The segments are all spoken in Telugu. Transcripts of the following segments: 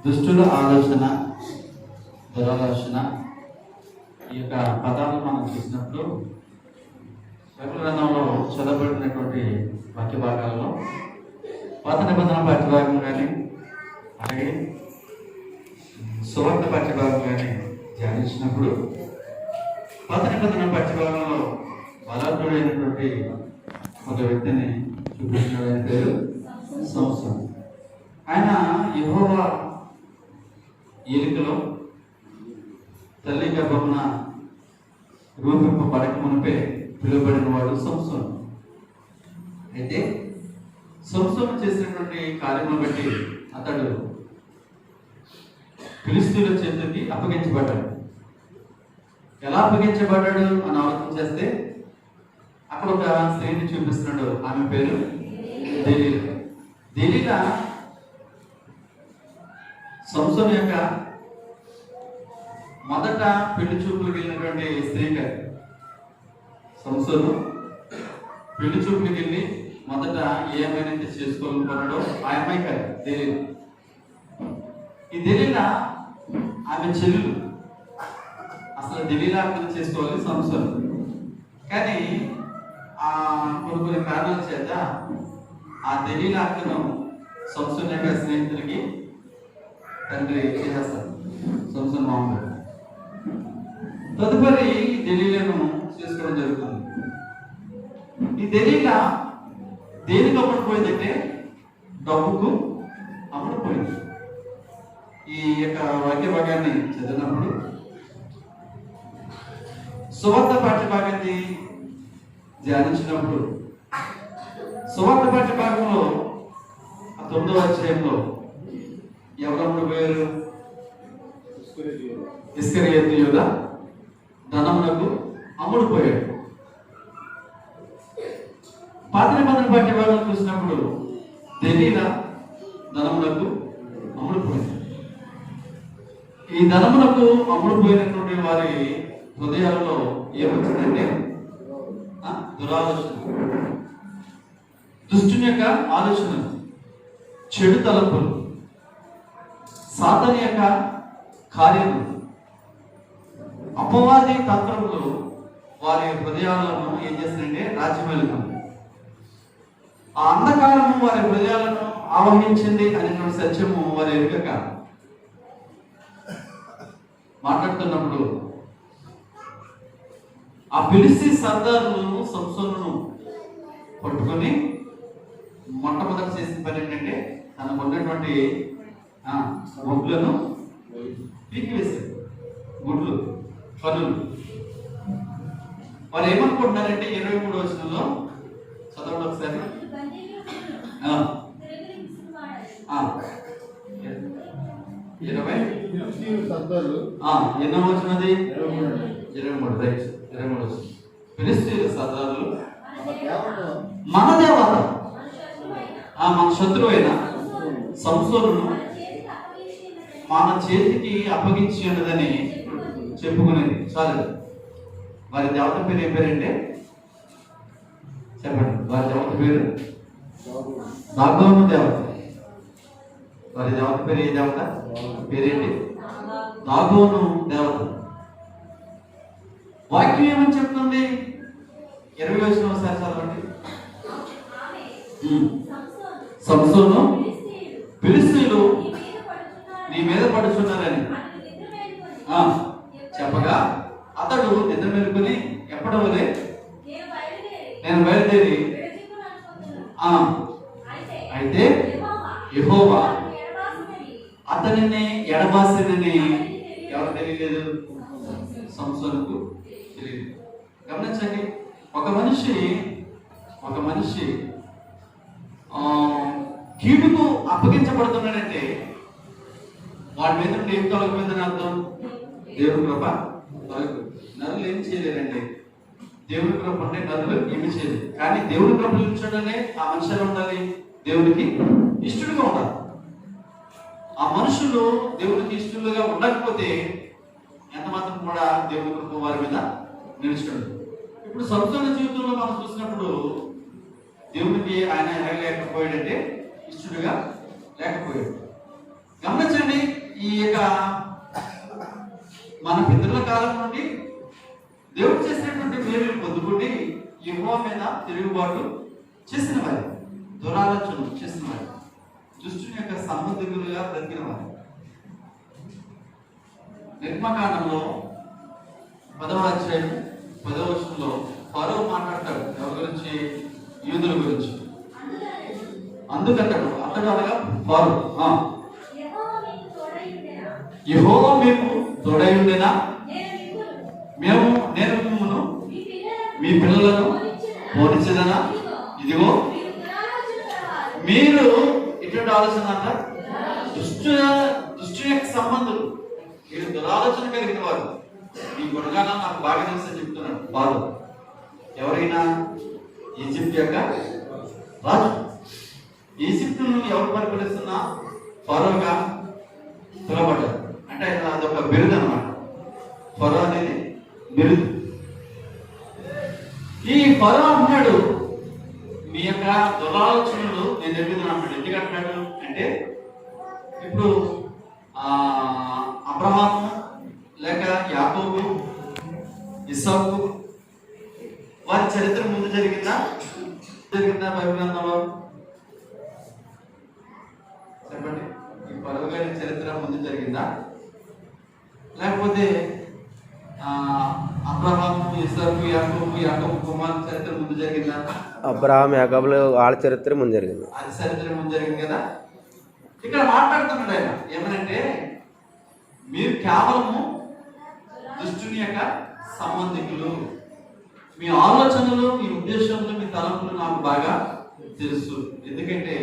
దుష్టుల ఆలోచన, దురాలోచన, ఈ యొక్క పదాలను మనం చూసినప్పుడు బైబిల్ గ్రంథంలో చదవబడినటువంటి వాక్య భాగాలలో పాత నిబంధన పాఠ్యభాగం కానీ అలాగే సువార్త పాఠ్యభాగం కానీ ధ్యానించినప్పుడు పాత నిబంధన పాఠ్యభాగంలో బలాఢ్యుడైనటువంటి ఒక వ్యక్తిని చూపించిన పేరు సంసోను. ఆయన యెహోవా ఏలికలో తల్లి గర్భమున రూపింపబడక మునిపే పిలువబడిన వాడు సంసోను. అయితే సంసోను చేసినటువంటి కార్యములను బట్టి అతడు ఫిలిష్తీయుల చేతికి అప్పగించబడ్డాడు. ఎలా అప్పగించబడ్డాడు అని ఆలోచన చేస్తే అక్కడ ఒక స్త్రీని చూపిస్తున్నాడు. ఆమె పేరు దెలీలా. దెలీలా సంసోను యొక్క మొదట పెళ్లి చూపులకు వెళ్ళినటువంటి స్త్రీ కాదు. సంసోను పెళ్లి చూపులకు వెళ్ళి మొదట ఏ అమ్మాయినైతే చేసుకోవాలనుకున్నాడో ఆ అమ్మాయి కాదు, దెలీలా. ఈ దెలీలా ఆమె చెల్లెలు. అసలు దెలీలా అర్థం చేసుకోవాలి సంసోను. కానీ ఆ కొన్ని కారణాల చేత ఆ దెలీలా అక్కను సంసోను యొక్క స్నేహితులకి తండ్రి చేసేస్తాడు. సంసోను మామూలు తదుపరి దెలీలాను చేసుకోవడం జరుగుతుంది. ఈ దెలీలా దేనికి అమ్ముడుపోయిందంటే డబ్బుకు అమ్ముడుపోయింది. ఈ యొక్క వాక్య భాగాన్ని చదివినప్పుడు సువార్త పాఠ్య భాగాన్ని ధ్యానించినప్పుడు సువార్త పాఠ్య భాగంలో 9వ అధ్యాయంలో ఎవరు అమ్ముడుపోయారు? ఇస్కరియోతు యూదా ధనమునకు అమ్ముడుపోయాడు. పాత నిబంధన పాఠ్య భాగం చూసినప్పుడు దెలీలా ధనమునకు అమ్ముడుపోయింది. ఈ ధనమునకు అమ్ముడుపోయినటువంటి వారి హృదయాలలో ఏమొచ్చిందంటే దురాలోచన, దుష్టుని యొక్క ఆలోచన, చెడు తలంపులు, సాతాను యొక్క కార్యములు, అపవాది తంత్రములు వారి హృదయాలను ఏం చేస్తారంటే రాజ్యమేలుతుంది. ఆ అంధకారము వారి హృదయాలను ఆవహించింది అనేటువంటి సత్యము వారి ఎరుగక మాట్లాడుతున్నప్పుడు ఆ ఫిలిష్తీ సర్దారులు సంసోనును పట్టుకొని మొట్టమొదటి చేసిన పని ఏంటంటే తనకు ఉన్నటువంటి గుడ్లను పీకివేశారు. గుడ్లు, పనులు. వారు ఏమనుకుంటున్నారంటే 23వ వచనంలో చదవండి ఒకసారి. ఎన్నో వచ్చినది 23. రైట్, 23. ఫిలిష్తీయుల సర్దారులు మన దేవత మన శత్రువు అయిన సంసోనును మన చేతికి అప్పగించి ఉన్నదని చెప్పుకునేది. చాలు. వారి దేవత పేరు ఏం పేరంటే చెప్పండి. వారి దేవత పేరు దాగోను దేవత. వారి దేవత పేరు ఏ దేవత? పేరేంటి? దాగోను దేవత. వాక్యం ఏమని చెప్తుంది? 20వ వచనం ఒకసారి చదవండి. సంసోను ఫిలిష్తీయులు నీ మీద పడుచున్నారని చెప్పగా అతడు నిద్ర మేలుకొని ఎప్పటివలే నేను బయలుదేరి అయితే యెహోవా అతనిని ఎడబాసినని ఎవరు తెలియలేదు? సంసోనుకు తెలియదు. గమనించండి, ఒక మనిషి కీడుకు అప్పగించబడుతున్నాడంటే వాడి మీద ఏం తొలగిపోయిందని అర్థం? దేవుడి కృప తొలగి. నరులు ఏం చేయలేరండి. దేవుడి కృప అంటే నరులు ఏమి చేయలేదు. కానీ దేవుడి కృప చూపించడమే ఆ మనుషులు ఉండాలి, దేవుడికి ఇష్టడుగా ఉండాలి. ఆ మనుషులు దేవుడికి ఇష్టలుగా ఉండకపోతే ఎంత మాత్రం కూడా దేవుడి కృప వారి మీద నిలుచుండదు. ఇప్పుడు సంసోను జీవితంలో మనం చూసినప్పుడు దేవుడికి ఆయన ఎలాగ లేకపోయాడంటే ఇష్టడుగా లేకపోయాడు. పితరుల కాలం నుండి దేవుడు చేసినటువంటి మేలు పొందుకుండి యెహోవా మీద తిరుగుబాటు చేసిన వారు, దురాలోచనలు చేసిన వారు, దుష్టుని యొక్క సంబంధికులుగా బ్రతికిన వారు. నిర్మకాండంలో 10వ అధ్యాయం 10వ వచనంలో ఫరో మాట్లాడతాడు ఎవరి గురించి? యూదుల గురించి. అందుకతడు అనగా ఫరో యెహోవా మీకు తోడై ఉండేనా, నేను మిమ్మల్ని మీ పిల్లలను పోనించదనా? ఇదిగో మీరు ఇటువంటి ఆలోచన అంట దుష్టు యొక్క సంబంధులు, మీరు దురాలోచన కలిగిన వారు. ఈ గుణగానం నాకు బాగా తెలుసు అని చెప్తున్నాడు వారు. ఎవరైనా ఈజిప్ట్ యొక్క రాజు, ఈజిప్టును ఎవరు పరిపాలిస్తున్నా ఫరోగా పిలవబడ్డారు. అంటే అదొక బిరుదు అన్నమాట. ఫరో అనేది బిరుదు. ఈ ఫరో అంటున్నాడు మీ యొక్క దురాలోచనలు నేను ఎరుగుతున్నాను. ఎందుకు అంటున్నాడు అంటే ఇప్పుడు అబ్రహాము లేక యాకోబు, ఇస్సాకు వారి చరిత్ర ముందు జరిగిందా బైబిల్ గ్రంథంలో? చెప్పండి. ఈ ఫరో గారి చరిత్ర ముందు జరిగిందా, లేకపోతే అబ్రహాము, ఇస్సాకు, యాకోబు కుమార్ చరిత్ర ముందు జరిగిందా? అబ్రహాం, యాకోబులు వాళ్ళ చరిత్ర ముందు జరిగింది. అది చరిత్ర ముందు జరిగింది కదా. ఇక్కడ మాట్లాడుతున్నాడు ఆయన ఏమనంటే మీరు కేవలము దుష్టుని యొక్క సంబంధికులు. మీ ఆలోచనలు, మీ ఉద్దేశంలో, మీ తలంపులు నాకు బాగా తెలుసు. ఎందుకంటే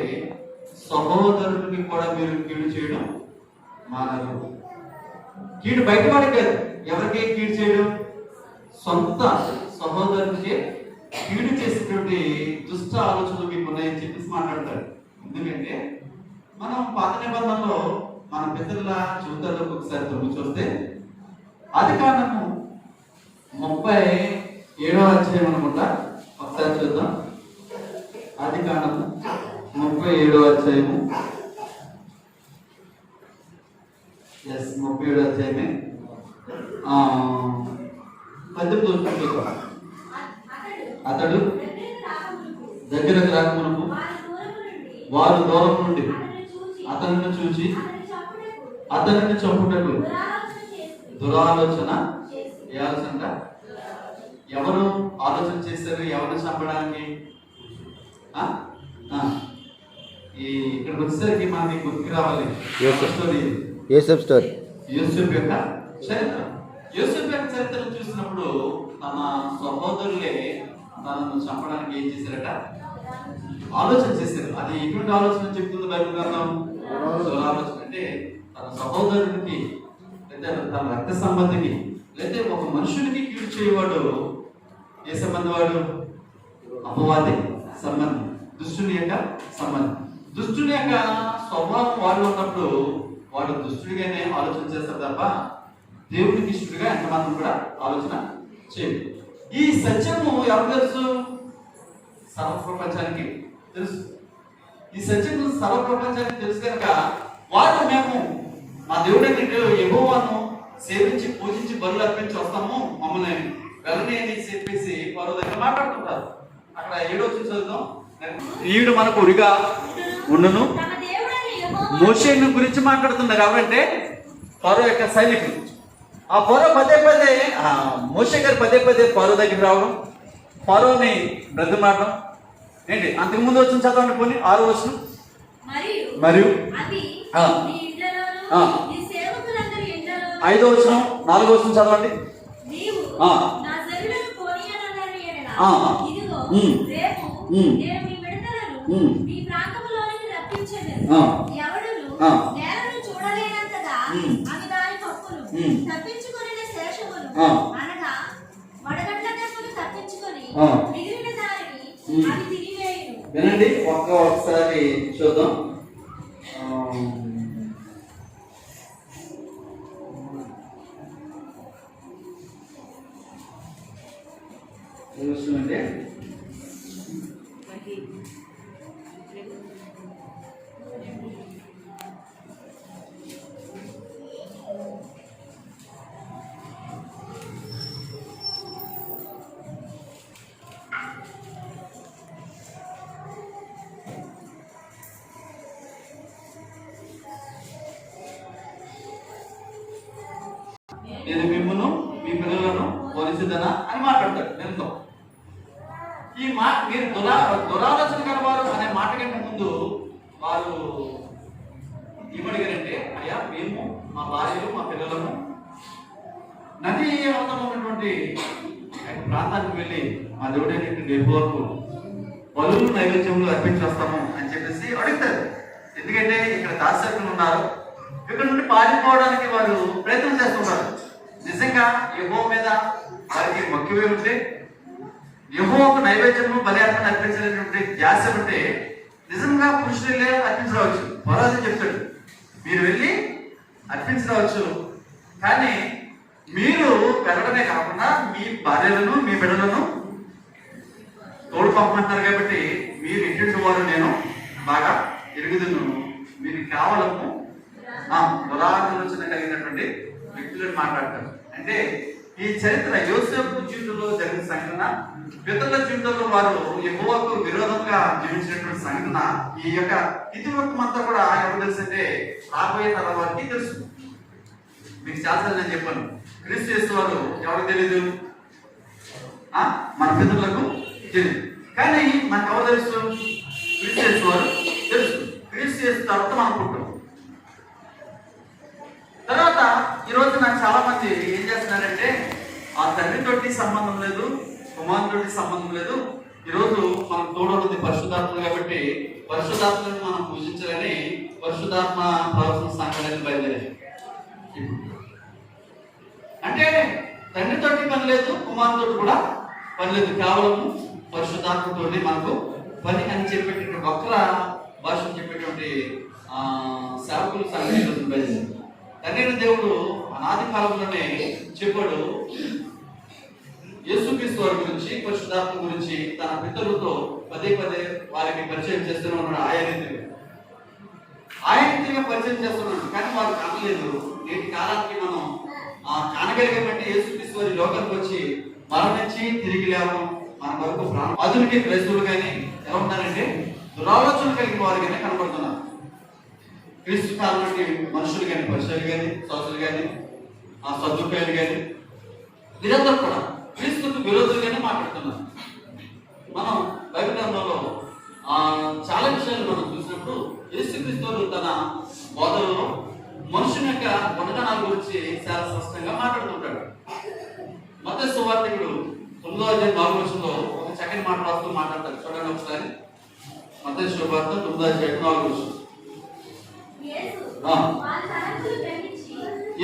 సహోదరుడికి కూడా మీరు కీడు చేయడం మానరు. కీడు బయటవాడికి కాదు, ఎవరికి కీడు చేయడం? సొంత సహోదరుడికి కీడు చేసేటువంటి దుష్ట ఆలోచనలు మీకు ఉన్నాయని చెప్పేసి మాట్లాడతాడు. ఎందుకంటే మనం పాత నిబంధనలో మన పితరుల జీవితాల్లోకి ఒకసారి తొమ్మిది చూస్తే ఆదికాండము 37వ అధ్యాయం అనుకుంటా, ఒకసారి చూద్దాం. ఆదికాండము 37వ అధ్యాయము. 37వ అధ్యాయమే 18 అతడు దగ్గరకు రాకమునకు వారు దూరం నుండి అతనిని చూచి అతనిని చంపుటకు దురాలోచన చేయాల్సింద. ఎవరు ఆలోచన చేశారు ఎవరిని చంపడానికి? ఇక్కడికి వచ్చేసరికి మనకి గుర్తుకు రావాలి యోసేపు స్టోరీ. యోసేపు యొక్క చరిత్ర. యోసేపు యొక్క చరిత్రను చూసినప్పుడు తన సహోదరులే తనను చంపడానికి ఏం చేశారట? ఆలోచన చేశారు. అది ఎటువంటి ఆలోచన చెప్తుంది బైబిల్ గ్రంథం? దురాలోచన. అంటే తన సహోదరుడికి లేదా తన రక్త సంబంధికి లేదా ఒక మనుషునికి కీడు చేయవాడు ఏ సంబంధం? వాడు అపవాది సంబంధం, దుష్టుని యొక్క సంబంధం. దుష్టుని యొక్క స్వభావం వాడు ఉన్నప్పుడు వాడు దుష్టుడిగానే ఆలోచన చేస్తారు తప్ప దేవుడికి ఇష్టడుగా ఎంతమంది కూడా ఆలోచన చేయదు. ఈ సత్యము ఎవరు తెలుసు? సర్వ ప్రపంచానికి తెలుసు. ఈ సత్యం సర్వ ప్రపంచానికి తెలుసు కనుక వారు మేము మా దేవుడు యెహోవాను సేవించి పూజించి బలులు అర్పించి వస్తాము, మమ్మల్ని వెళ్ళని అని చెప్పేసి వారు దగ్గర మాట్లాడుతుంటారు. అక్కడ 7వ వచనం చదువుతాం. ఈవిడ మనకు ఉడిగా ఉండును. మోషేను గురించి మాట్లాడుతున్నారు. ఎవరంటే ఫరో యొక్క సైనికులు. ఆ ఫరో పదే మోషే గారు పదే ఫరో దగ్గర రావడం, ఫరోని బ్రతిమాడడం ఏంటి? అంతకుముందు వచ్చిన చదవండి పోనీ 6వ వచనం. మరియు 5వ వచనం 4వ వచనం చదవండి. వినండి ఒకసారి చూద్దాం. అంటే నేను మిమ్మల్ని మీ పిల్లలను పోనిసిద్దనా అని మాట్లాడతాడు నిరంతో. ఈ మాట మీరు దురాలోచన కలవారు అనే మాట కంటే ముందు వారు ఏమడిగారంటే, అయ్యా మేము మా భార్యలు మా పిల్లలను నది అవతల ఉన్నటువంటి ప్రాంతానికి వెళ్ళి మా దేవుడైనటువంటి యెహోవాకు బలులు నైవేద్యములు అర్పించేస్తాము అని చెప్పేసి అడుగుతారు. ఎందుకంటే ఇక్కడ దాసకులు ఉన్నారు, ఇక్కడ నుండి పారిపోవడానికి వారు ప్రయత్నం చేస్తుంటారు. నిజంగా యెహోవా మీద వారికి మక్కువే ఉంటే, యెహోవాకు నైవేద్యము బలి అర్పణ అర్పించేటువంటి ధ్యాస ఉంటే నిజంగా పురుషులే అర్పించవచ్చు. పరాజు చెప్తాడు, మీరు వెళ్ళి అర్పించవచ్చు, కానీ మీరు వెళ్ళడమే కాకుండా మీ భార్యలను మీ బిడ్డలను తోడు పంపమంటారు. కాబట్టి మీరు ఇంటి వారు నేను బాగా ఎరుగుతున్నాను, మీరు కేవలము దురాలోచన కలిగినటువంటి వ్యక్తులను మాట్లాడతారు. అంటే ఈ చరిత్ర యోసేపు జీవితంలో జరిగిన సంఘటన, పితరుల జీవితంలో వారు యెహోవాకు విరోధంగా జీవించినటువంటి సంఘటన. ఈ యొక్క ఇతివృత్తం అంతా కూడా ఎవరు తెలుసంటే రాబోయే తరం వారికి తెలుసు. మీకు చాలాసార్లు నేను చెప్పాను, క్రీస్తు యేసు వారు ఎవరికి తెలీదు, మన పితరులకు తెలియదు. కానీ మనకు ఎవరు తెలుసు? క్రీస్తు యేసు వారు తెలుసు. క్రీస్తు యేసు తర్వాత మనం పుట్టాం. తర్వాత ఈరోజు నాకు చాలా మంది ఏం చేస్తున్నారంటే, ఆ తండ్రితోటి సంబంధం లేదు, కుమారుతోటి సంబంధం లేదు, ఈరోజు మనం తోడవుతుంది పరిశుద్ధాత్మ కాబట్టి పరిశుద్ధాత్మను మనం పూజించాలని పరిశుద్ధాత్మ ప్రవచన సంఘాలను బయలుదేరారు. అంటే తండ్రితోటి పని లేదు, కుమారుతోటి కూడా పని లేదు, కేవలం పరిశుద్ధాత్మతోటి మనకు పని అని చెప్పేటువంటి వక్ర భాషను చెప్పేటువంటి సేవకులు సంఘాలు బయలుదేరారు. తండ్రి దేవుడు అనాది కాలంలోనే చెప్పాడు, యేసుక్రీస్తు వారి గురించి, పరిశుద్ధాత్మ గురించి తన పితరులతో పదే పదే వారికి పరిచయం చేస్తూనే ఉన్నాడు. ఆయన రీతిగా పరిచయం చేస్తున్నాడు, కానీ వారు కానలేదు. నేటి కాలానికి మనం కానగలిగామంటే యేసుక్రీస్తు వారి లోకానికి వచ్చి మరణించి తిరిగి లేవడం మన వరకు ప్రాణం. ఆధునిక క్రైస్తవులు కానీ ఎలా ఉంటారంటే దురాలోచన కలిగిన వారిగానే కనబడుతున్నారు. క్రీస్తు కాలం నుండి మనుషులు కానీ, పరిచయాలు కానీ, సోదరులు కానీ, సదుపాయాలు కానీ వీరందరూ కూడా క్రీస్తుకు విరోధులుగానే మాట్లాడుతున్నారు. మనం బైబిల్ గ్రంథంలో చాలా విషయాలు మనం చూసినప్పుడు యేసుక్రీస్తు తన బోధనలో మనుషుని యొక్క గుణగణాల గురించి చాలా స్పష్టంగా మాట్లాడుతుంటాడు. మత్తయి సువార్తికుడు 9:4 ఒక చక్కని మాట రాస్తూ మాట్లాడతాడు. చూడండి ఒకసారి, మత్తయి సువార్త 9:4.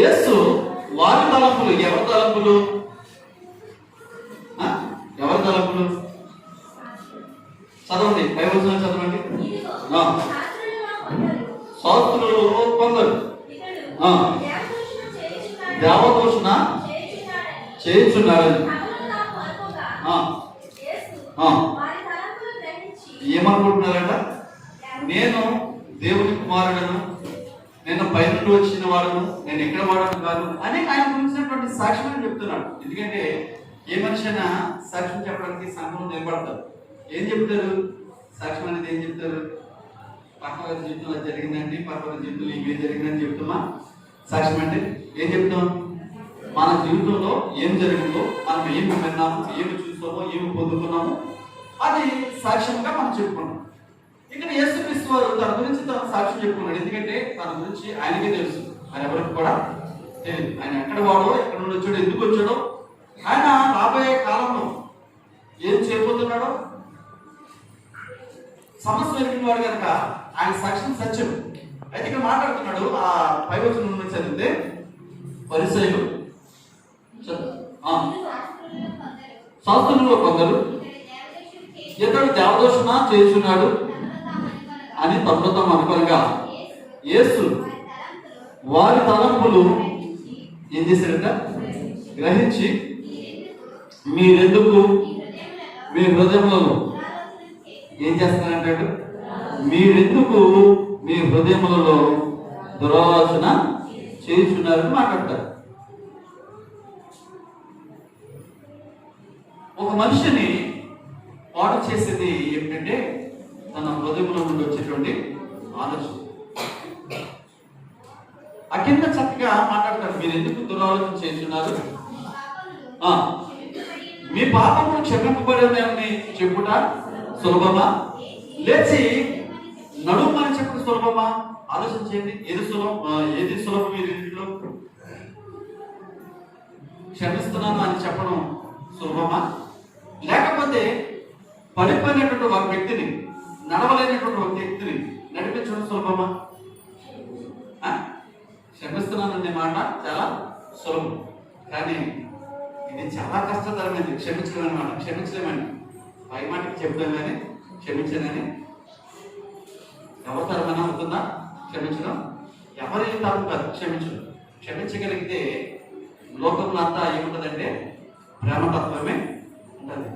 యేసు వారి తలంపులు, ఎవరి తలంపులు? ఎవరి తలంపులు? చదవండి, 5 వచనాలు చదవండి. శాస్త్రులు కొందరు దేవదూషణ చేయుచున్నారని ఏమనుకుంటున్నారట? నేను దేవుని కుమారుడను, నేను పైనుండి వచ్చిన వాడును, నేను ఎక్కడ వాడను కాదు అని ఆయన గురించినటువంటి సాక్ష్యం అని చెప్తున్నాడు. ఎందుకంటే ఏ మనిషి అయినా సాక్ష్యం చెప్పడానికి సంఘంలో నిలబడతారు. ఏం చెప్తారు? సాక్ష్యం అనేది ఏం చెప్తారు? పక్కన జీవితంలో జరిగిందండి, పక్కన జీవితంలో ఇవే జరిగిందని చెప్తామా? సాక్ష్యం అంటే ఏం చెప్తాం? మన జీవితంలో ఏం జరిగిందో, మనం ఏమి విన్నాము, ఏమి చూస్తామో, ఏమి పొందుకున్నామో అది సాక్ష్యంగా మనం చెప్పుకున్నాం. ఇక్కడ యేసుక్రీస్తు వారు తన గురించి తన సాక్ష్యం చెప్పుకున్నాడు. ఎందుకంటే తన గురించి ఆయనకే తెలుసు, ఆయన ఎవరికి కూడా తెలియదు. ఆయన ఎక్కడ వాడో, ఎక్కడ నుండి వచ్చాడో, ఎందుకు వచ్చాడో, ఆయన రాబోయే కాలంలో ఏం చేయబోతున్నాడో సమస్య ఎరిగిన వాడు కనుక ఆయన సాక్ష్యం సత్యం. అయితే ఇక్కడ మాట్లాడుతున్నాడు, ఆ 5 వచనం నుంచి చదివితే, పరిసయ్యులు శాస్త్రులలో కొందరు ఇతడు దేవదూషణ చేస్తున్నాడు అని తమతో అనుకోగా యేసు వారి తలంపులు ఏం చేశాడట? గ్రహించి మీరెందుకు మీ హృదయములలో ఏం చేస్తున్నారంటాడు? మీరెందుకు మీ హృదయములలో దురాలోచన చేస్తున్నారని మాట్లాడతారు. ఒక మనిషిని పాడు చేసేది ఏమిటంటే తన హృదయంలో నుండి వచ్చేటువంటి ఆలోచన. కింద చక్కగా మాట్లాడతారు, మీరు ఎందుకు దురాలోచన చేస్తున్నారు, మీ పాపము క్షమింపబడని చెప్పుట సులభమా, లేచి నడుమని చెప్పుడు సులభమా? ఆలోచించేది, ఏది సులభం? మీరు ఇంట్లో క్షమిస్తున్నాను అని చెప్పడం సులభమా, లేకపోతే పడిపోయినటువంటి ఒక వ్యక్తిని, నడవలేనటువంటి ఒక వ్యక్తిని నడిపించడం సులభమా? క్షమిస్తున్నాను అనే మాట చాలా సులభం, కానీ ఇది చాలా కష్టతరమైనది. క్షమించడం అనమాట, క్షమించలేమని పై మాటకి చెప్తాం, కానీ క్షమించనని ఎవరి తరమైనా అవుతుందా క్షమించడం? ఎవరి తరం కాదు క్షమించడం. క్షమించగలిగితే లోకంలో అంతా ఏముంటుందంటే ప్రేమతత్వమే ఉంటుంది,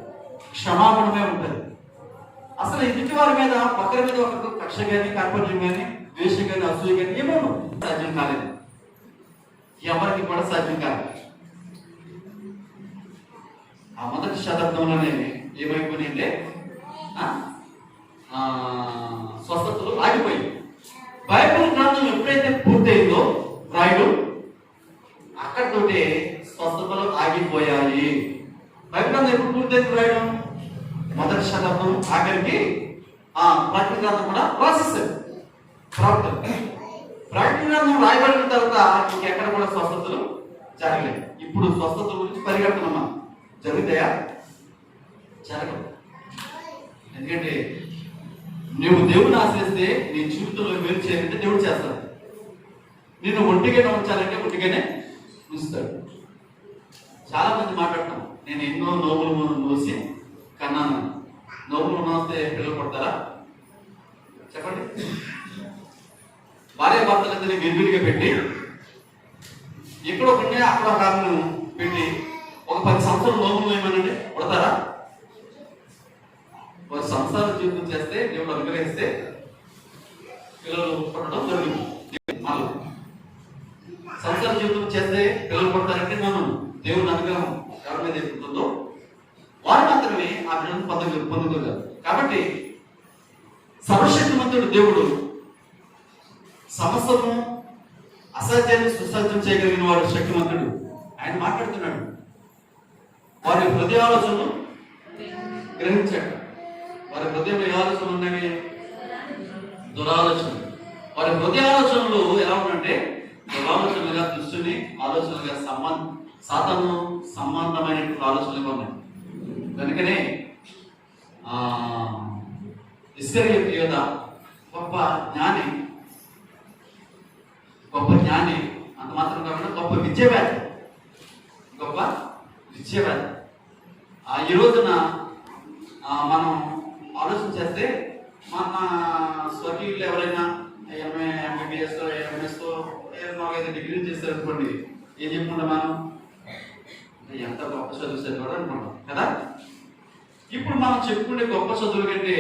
క్షమాపణమే ఉంటుంది. అసలు ఎదుటి వారి మీద ఒకరి మీద ఒకరు కక్ష కానీ, కార్పణ్యం కానీ, ద్వేషం కానీ, అసూయ కానీ ఏమో సాధ్యం కాలేదు, ఎవరికి కూడా సాధ్యం కాదు. ఆ మొదటి శతాబ్దంలోనే ఏమైపోయినాయంటే స్వస్థతలు ఆగిపోయాయి. బైబిల్ గ్రంథం ఎప్పుడైతే పూర్తయిందో రాయుడు, అక్కడితోటే స్వస్థతలు ఆగిపోయాయి. బైబిల్ గ్రంథం ఎప్పుడు పూర్తయింది రాయడం? మొదటి శతాబ్దం ఆఖరికి ప్రకటన గ్రంథం కూడా రాసేసారు. ప్రకటన గ్రంథం రాయబడిన తర్వాత ఇంకెక్కడ కూడా స్వస్థతలు జరగలేదు. ఇప్పుడు స్వస్థతల గురించి పరిగెడుతున్నామా? జరుగుతాయా? జరగవు. ఎందుకంటే నువ్వు దేవుని ఆశ్రయిస్తే నీ జీవితంలో మేలు చేయాలంటే దేవుడు చేస్తాడు, నేను ఒంటిగానే ఉంచాలంటే ఒంటిగానే ఉంచుతాడు. చాలా మంది మాట్లాడతాం, నేను ఎన్నో నోములు మోసి కన్నాను. నోములు మోస్తే పిల్లలు పడతారా? చెప్పండి. భార్య భర్తలందరినీ విడివిడిగా పెట్టి ఇక్కడ ఒకటి అక్కడ ఒక ఆమెను పెట్టి ఒక 10 సంవత్సరాలు నోములు ఏమనండి పడతారా? వారు సంసార జీవితం చేస్తే, దేవుడు అనుగ్రహిస్తే పిల్లలు పుట్టడం జరుగుతుంది. మళ్ళీ సంసార జీవితం చేస్తే పిల్లలు పుడతారంటే నన్ను దేవుని అనుగ్రహం ఎవరి మీద ఎక్కుతుందో వారు మాత్రమే ఆ బిడ్డను పొందుకోగలరు. కాబట్టి సర్వశక్తిమంతుడు దేవుడు సమస్తము అసాధ్యాన్ని సుసాధ్యం చేయగలిగిన వాడు శక్తిమంతుడు. ఆయన మాట్లాడుతున్నాడు, వారి హృదయ ఆలోచనలు గ్రహించాడు. వారి హృదయంలో ఏ ఆలోచనలు ఉన్నాయి? దురాలోచనలు. వారి హృదయ ఆలోచనలు ఎలా ఉన్నాయంటే దురాలోచనలుగా, దుష్టుని ఆలోచనలుగా, సాతాను సంబంధమైనటువంటి ఆలోచనలుగా ఉన్నాయి. కనుకనే ఇస్కరియోతు యోధ గొప్ప జ్ఞాని, అంత మాత్రం కాకుండా గొప్ప విద్యావేత్త. ఈ రోజున మనం ఆలోచన చేస్తే మన స్వకీయులు ఎవరైనా MBBS MS 4-5 డిగ్రీలు చేస్తారనుకోండి, ఏం చెప్పుకుంటాం మనం? ఎంత గొప్ప చదువు చదివాడు అనుకుంటాం కదా. ఇప్పుడు మనం చెప్పుకునే గొప్ప చదువుల కంటే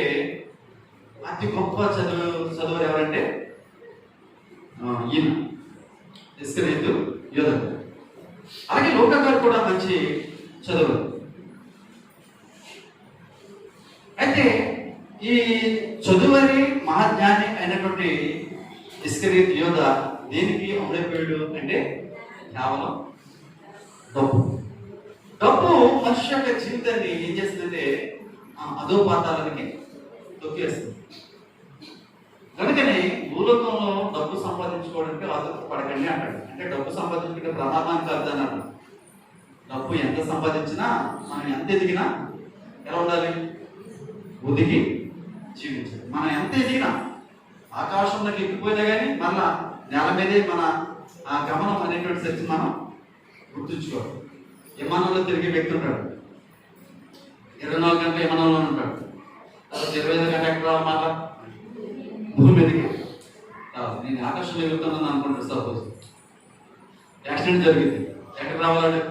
అతి గొప్ప చదువు ఎవరంటే ఈయన ఇస్కరియోతు యోధ. అలాగే లోకా గారు కూడా మంచి చదువు. అయితే ఈ చదువరి మహాజ్ఞాని అయినటువంటి ఇస్కరియోతు యోధ దేనికి అమరైపోయాడు అంటే కేవలం డబ్బు మనిషి యొక్క జీవితాన్ని ఏం చేస్తుందంటే అదో పాతాలకి తొక్కేస్తుంది. కనుకనే భూలోకంలో డబ్బు సంపాదించుకోవడానికి ఆసక్తి పడకండి అంటాడు. అంటే డబ్బు సంపాదించుకుంటే ప్రమాదానికి అర్థం అన్నాడు. డబ్బు ఎంత సంపాదించినా, మనం ఎంత ఎదిగినా ఎలా ఉండాలి? ఒదిగి జీవించాలి. మనం ఎంత ఎదిగినా, ఆకాశంలోకి ఎక్కిపోయినా కానీ మళ్ళా నేల మీదే మన గమనం అనేటువంటి సత్యం మనం గుర్తుంచుకోవాలి. విమానంలో తిరిగే వ్యక్తి ఉంటాడు, 24 గంటల విమానంలో ఉంటాడు. తర్వాత 25 గంటల ఎక్కడ రావాలన్నమాట భూమి మీదకి. నేను ఆకాశంలో ఎగురుతున్నాను అనుకుంటాడు. సపోజ్ యాక్సిడెంట్ జరిగింది, ఎక్కడ రావాలంటే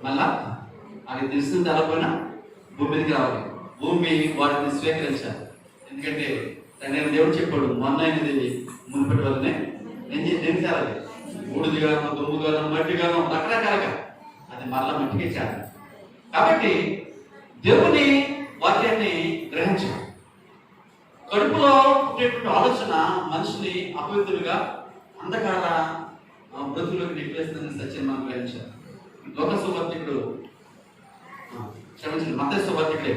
మళ్ళా అది తెలిసింది తెలపోయినా భూమి మీదకి రావాలి. భూమి వాటిని స్వీకరించాలి. ఎందుకంటే నేను దేవుడు చెప్పాడు, మొన్న అయినది మునిపటి వల్లనే నేను చేయాలి. బూడిది గాను, దుమ్ము గాను, మట్టి గాను, రకరకాలుగా అది మరలా మట్టికే చేయాలి. కాబట్టి దేవుని వాక్యాన్ని గ్రహించాలి. కడుపులో ఉండేటువంటి ఆలోచన మనిషిని అపవిత్రులుగా, అంధకార మృతులకు నిగ్రహిస్తుందని సత్యం మనం గ్రహించారు. లోక సువార్తికుడు క్షమించండి, మత్తయి సువార్తికుడే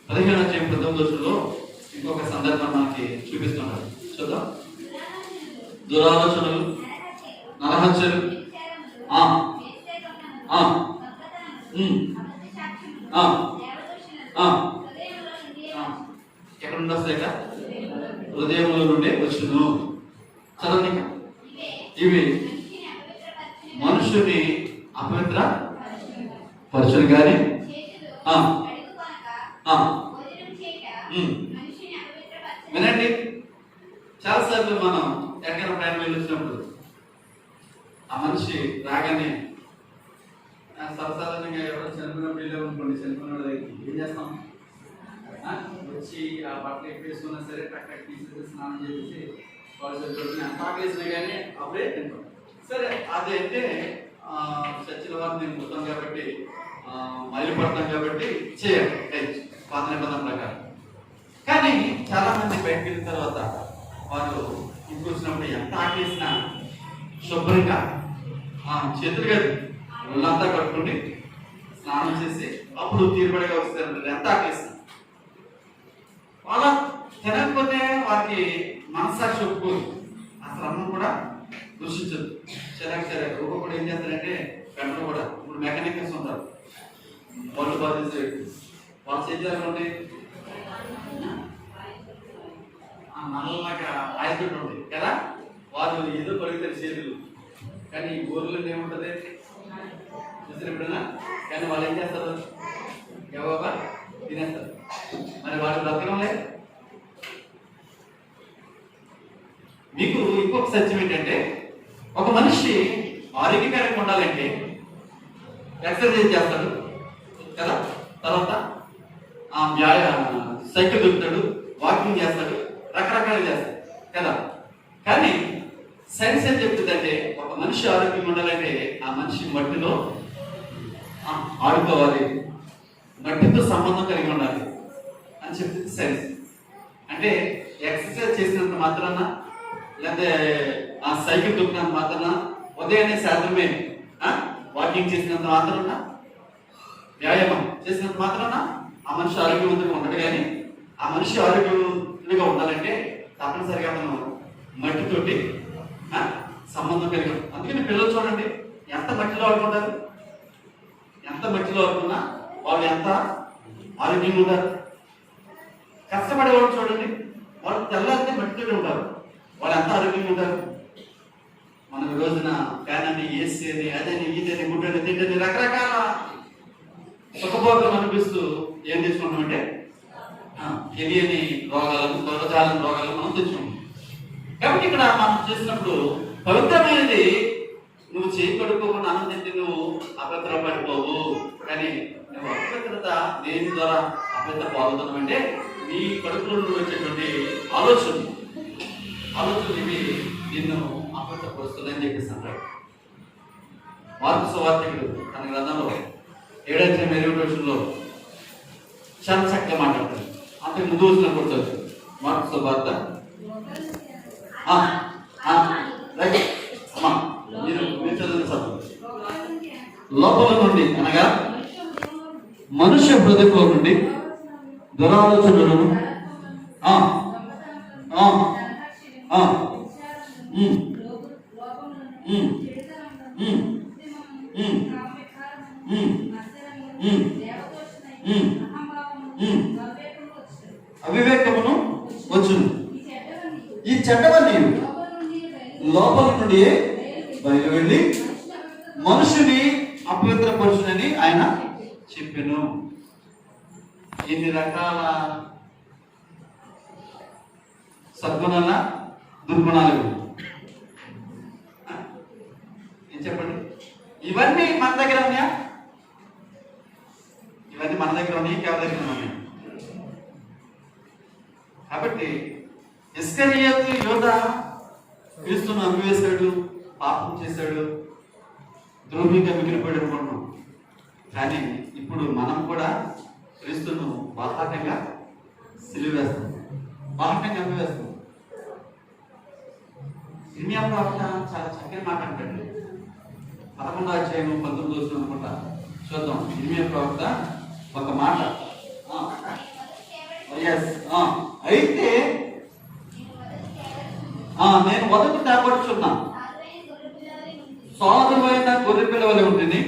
15:19 ఇంకొక సందర్భం మనకి చూపిస్తున్నాడు. చూద్దాం. దురాలోచనలు, నరహత్యలు, ఎక్కడ నుండి వస్తాయి? హృదయంలో నుండే వచ్చును. చదవండి. ఇవి మనుషుని అపవిత్ర పరచును కానీ వినండి. చాలాసార్లు మనం ఎక్కడ ప్రయాణం వెళ్ళొచ్చినప్పుడు ఆ మనిషి రాగానే సరసాధారణంగా ఎవరో చనిపోయినప్పుడు వెళ్ళామనుకోండి, చనిపోయిన ఏం చేస్తాం? వచ్చి ఆ బట్టలు ఎక్కేసుకున్నా సరే టక్ తీసేసి స్నానం చేసి వాళ్ళు చనిపోయి అంత ఆకలేసినా కానీ అప్పుడే తింటాం. సరే అది అంటే చర్చిల వారు నేను మొత్తం కాబట్టి మైలుపడతాం కాబట్టి చేయాలి పాత నిబంధన ప్రకారం. కానీ చాలా మంది బయటకు వెళ్ళిన తర్వాత వాళ్ళు ఇంటికి వచ్చినప్పుడు ఎంత ఆకలేసినా శుభ్రంగా చేతులు కాదు ఒళ్ళంతా కట్టుకుని స్నానం చేసి అప్పుడు తీరుబడిగా వస్తారు. ఎంత ఆకలేసినా వాళ్ళ తినకపోతే వారికి మనస్సాక్షి ఒప్పుకోదు, అసలు అన్నం కూడా దూషించదు. సరే ఒక్కొక్కడు ఏం చేస్తారంటే వెంటనే కూడా ఇప్పుడు మెకానికల్స్ ఉంటారు, వాళ్ళు బాధించే వాళ్ళు చేయాలంటే నల్లగా ఆయనతో ఉంది కదా, వాళ్ళు ఏదో పలుకుతారు చేతులు. కానీ ఈ గోర్లు ఏముంటది చూసారు ఎప్పుడైనా? కానీ వాళ్ళు ఏం చేస్తారు? ఎవగా తినేస్తారు. మరి వాళ్ళు బ్రతకడం లేదు. మీకు ఇంకొక సత్యం ఏంటంటే, ఒక మనిషి ఆరోగ్యకరంగా ఉండాలంటే ఎక్సర్సైజ్ చేస్తాడు కదా, తర్వాత సైకిల్ దొరుకుతాడు, వాకింగ్ చేస్తాడు, రకరకాలు చేస్తాడు కదా. కానీ సైన్స్ ఏం చెప్తుందంటే, ఒక మనిషి ఆరోగ్యంగా ఉండాలంటే ఆ మనిషి మట్టిలో ఆడుకోవాలి, మట్టితో సంబంధం కలిగి ఉండాలి అని చెప్తుంది సైన్స్. అంటే ఎక్సర్సైజ్ చేసినంత మాత్రాన లేకపోతే ఆ సైకిల్ దొక్కినంత మాత్రాన, ఉదయాన్నే సాయంత్రమే వాకింగ్ చేసినంత మాత్రాన, వ్యాయామం చేసినంత మాత్రాన ఆ మనిషి ఆరోగ్యవంతంగా ఉండడు. కానీ ఆ మనిషి ఆరోగ్యంగా ఉండాలంటే తప్పనిసరిగా మనం మట్టితోటి సంబంధం కలిగి. అందుకని పిల్లలు చూడండి ఎంత మట్టిలో ఆడుకుంటారు, ఎంత మట్టిలో ఆడుకున్నా వాళ్ళు ఎంత ఆరోగ్యంగా ఉంటారు. కష్టపడేవాళ్ళు చూడండి, వాళ్ళు తెల్లారితే మట్టితోనే ఉంటారు, వాళ్ళు ఎంత ఆరోగ్యంగా ఉంటారు. మనం ఈ రోజున ఫ్యాన్ అని, ఏసీ అని, అదని, ఇదని, గుడ్డని, తిండని రకరకాల సుఖభోగం అనిపిస్తూ ఏం తీసుకుంటామంటే తెలియని రోగాలను, త్వరజాలని రోగాలను మనం తెచ్చుకుంటాం. కాబట్టి ఇక్కడ మనం చేసినప్పుడు పవిత్రమైనది నువ్వు చేయి కడుక్కోకుండా అన్నం తింటే నువ్వు అపవిత్ర పడిపోవు. కానీ నువ్వు అపవిత్రత దేని ద్వారా అపవిత్ర పాల్గొన్నావు అంటే నీ కడుపులో నుండి వచ్చేటువంటి ఆలోచనలు ఇవి నిన్ను అపవిత్రపరుస్తుందని చెప్పేసి అంటాడు. మార్కు సువార్తికుడు తన గ్రంథంలో 7:27 చాలా చక్కగా మాట్లాడతాడు. అంతకు ముందు వచ్చిన కొడుతుంది మార్కు సువార్త. లోపల నుండి అనగా మనుష్య హృదయంలో నుండి దురాలోచనలను, అవివేకమును వచ్చును. ఈ చెడ్డవన్నీ లోపల నుండి బయలు వెళ్ళి మనుషుని అపవిత్రపరుచునని ఆయన చెప్పాను. ఎన్ని రకాల సద్గుణాల దుర్గుణాలు ఏం చెప్పండి? ఇవన్నీ మన దగ్గర ఉన్నాయా? ఇవన్నీ మన దగ్గర ఉన్నాయి, కేవలం దగ్గర ఉన్నాయి. కాబట్టి ఇస్కరియోతు యోధ క్రీస్తును అమ్మివేశాడు, పాపం చేశాడు, ద్రోహిగా మిగిలిపోయాడు అనుకుంటున్నాం. కానీ ఇప్పుడు మనం కూడా క్రీస్తును బాహాటంగా సిలువేస్తాం, బాహాటంగా అమ్మివేస్తాం. ఇర్మియా ప్రవక్త చాలా చక్కని మాట అంటాడు. 11వ అధ్యాయం 19వ వచనం అనుకుంటా చూద్దాం. ఇర్మియా ప్రవక్త ఒక మాట, అయితే నేను మొదట తేపడుచున్నా సాధువైన గొర్రె పిల్లవలే ఉంటుంది.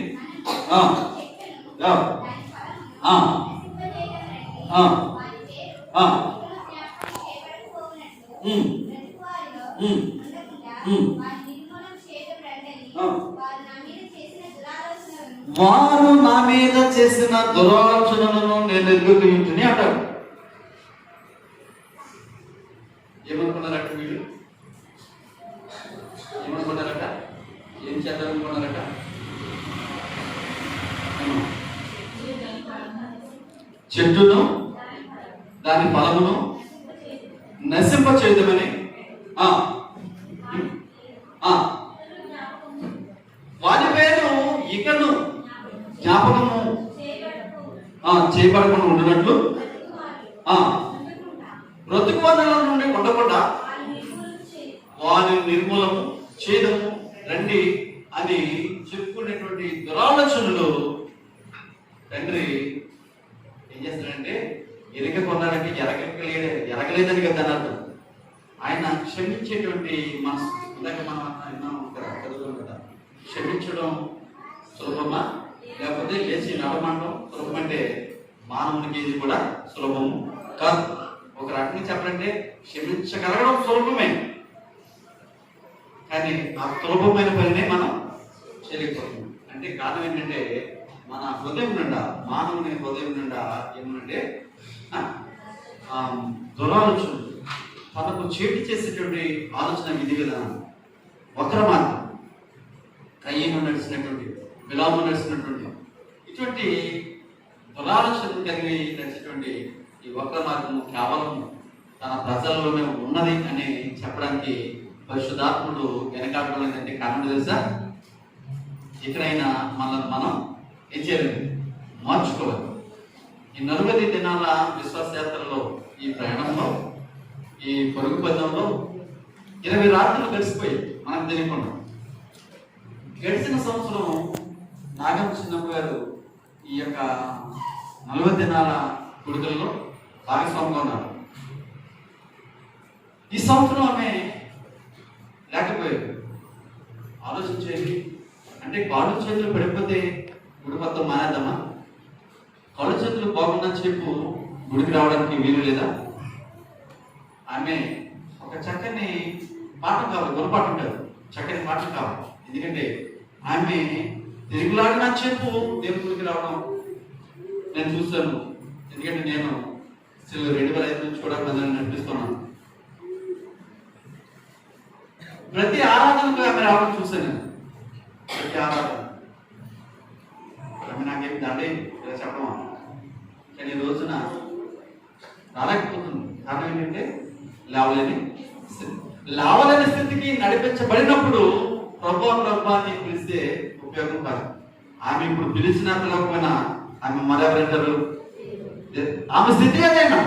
వారు నా మీద చేసిన దురాలోచనలను నేను ఎదుర్కొని అంటాడు. ఏమనుకున్నారట వీళ్ళు? ఏమనుకున్నారట? ఏం చేద్దామనుకున్నారట? చెట్టును దాని ఫలమును నశింప చేయదమని వారి పేరు ఇకను జ్ఞాపకము చేయబడకుండా ఉండినట్లు బ్రతుకు వదల నుండి ఉండకుండా వారి నిర్మూలము చేయదము రండి అని చెప్పుకునేటువంటి దురాలోచనలు తండ్రి ఏం చేస్తాడంటే ఎరిక కొన్నాడంటే ఎరగలేదని కదా అర్థం. ఆయన క్షమించేటువంటి మనసు. ఇందాక మనం చదువుతాం కదా, క్షమించడం సులభమా లేకపోతే లేచి నడమండం సులభమంటే మానవునికి ఇది కూడా సులభము కాదు. ఒక రకంగా చెప్పాలంటే క్షమించగలగడం సులభమే, కానీ ఆ సులభమైన పనినే మనం చేయలేకపోతున్నాం. అంటే కారణం ఏంటంటే మన హృదయం నిండా, మానవుని హృదయం నిండా ఏమనంటే దురాలోచనలు, తనకు చేటు చేసేటువంటి ఆలోచన విధి విధానం, వక్ర మార్గం, కయ్యను నడిచినటువంటి, బిలాము నడిచినటువంటి ఇటువంటి దురాలోచనలు కలిగి నడిచేటువంటి ఈ వక్ర మార్గము కేవలం తన ప్రజల్లోనే ఉన్నది అని చెప్పడానికి పరిశుద్ధాత్ముడు వెనకాడడం ఏంటంటే కారణం తెలుసా? ఎక్కడైనా మనల్ని మనం ఏం చేయలేదు, మార్చుకోవాలి. ఈ 40 దినాల విశ్వాస యాత్రలో, ఈ ప్రయాణంలో, ఈ పరుగు పదంలో 20 రాత్రులు గడిచిపోయాయి మనకు తెలియకుండా. గడిచిన సంవత్సరం నాగం చిన్నప్ప గారు ఈ యొక్క 40 దినాల కొడుకుల్లో భాగస్వామిగా ఉన్నారు. ఈ సంవత్సరం ఆమె లేకపోయారు. ఆలోచించేది అంటే కాళ్ళు చేతులు పడిపోతే గుడి మొత్తం మానేద్దామా? కాళ్ళు చేతులు బాగున్నా చెప్పు గుడికి రావడానికి వీలు లేదా? ఆమె ఒక చక్కని పాఠం కావాలి, గుణపాఠం కాదు, చక్కని పాఠం కావాలి. ఎందుకంటే ఆమె తిరుగులాడినా చెప్పు దేవుని గుడికి రావడం నేను చూస్తాను. ఎందుకంటే నేను 2005 నుంచి కూడా ప్రజలను నడిపిస్తున్నాను. ప్రతి ఆరాధనకు ఆమె రావడం చూశాను. ప్రతి ఆరాధన ఆమె నాకేమి దండే ఇలా చెప్పడం, కానీ ఈ రోజున రాలేకపోతుంది. కారణం ఏంటంటే లేవలేని స్థితికి నడిపించబడినప్పుడు ప్రభు అని పిలిస్తే ఉపయోగం కాదు. ఆమె ఇప్పుడు పిలిచినా పిలవకపోయినా ఆమె మరెవరంటారు? ఆమె స్థితి ఏదైనా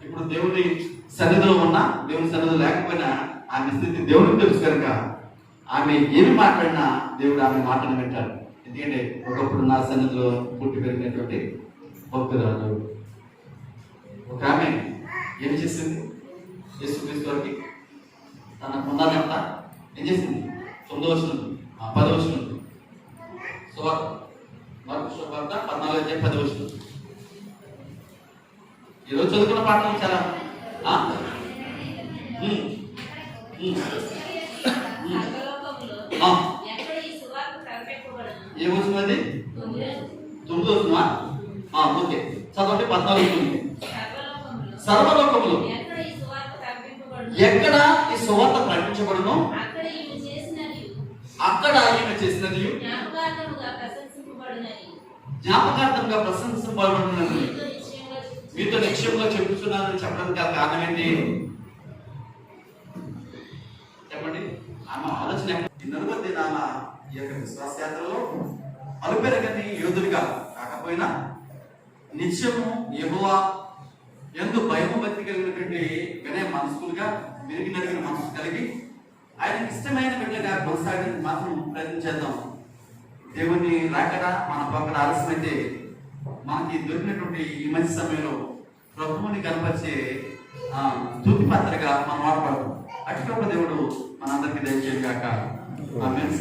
ఇప్పుడు దేవుని సన్నిధిలో ఉన్నా, దేవుని సన్నిధిలో లేకపోయినా ఆమె స్థితి దేవుడికి తెలుసు కనుక ఆమె ఏమి మాట్లాడినా దేవుడు ఆమె మాటను వింటాడు. ఎందుకంటే ఒకప్పుడు నా సన్నిధిలో పుట్టి పెరిగినటువంటి భక్తురాలు ఒక ఆమె ఏం చేసింది? యేసుక్రీస్తు వారికి తన పొందాలంతా ఏం చేసింది? 9వ వచనం 10వ వచనం సువార్త, మార్కు సువార్త 14:10వ వచనం. ఈరోజు చదువుకున్న పాఠం చాలా ఏమొచ్చింది? 9వ వచనమా? ఓకే, చదవండి. 14 సర్వలోకములో ఎక్కడ ఈ సువార్త ప్రకటించబడును అక్కడ ఈమె చేసినది జ్ఞాపకార్థంగా ప్రశంసింపబడునని మీతో నిశ్చయంగా చెబుతున్నానని చెప్పడానికి గల కారణం ఏంటి చెప్పండి? ఆమె ఆలోచన 40 దినాల ఈ యొక్క విశ్వాస యాత్రలో అలుపెరగని యోధుడిగా కాకపోయినా నిత్యము యెహోవా యందు భయము భక్తి కలిగినటువంటి వినయ మనస్కులుగా, విరిగి నడిగిన మనసు కలిగి ఆయనకి ఇష్టమైన బిడ్డగా కొనసాగడానికి మాత్రం ప్రయత్నం చేద్దాం. దేవుని రాకడా మన పక్కన ఆలస్యమైతే మనకి దొరికినటువంటి ఈ మంచి సమయంలో ప్రభువుని కనపరిచే స్తుతి పాత్రగా మనం వాడపడతాం. అటు దేవుడు మనందరికీ దయచేయను గాక. ఆమేన్.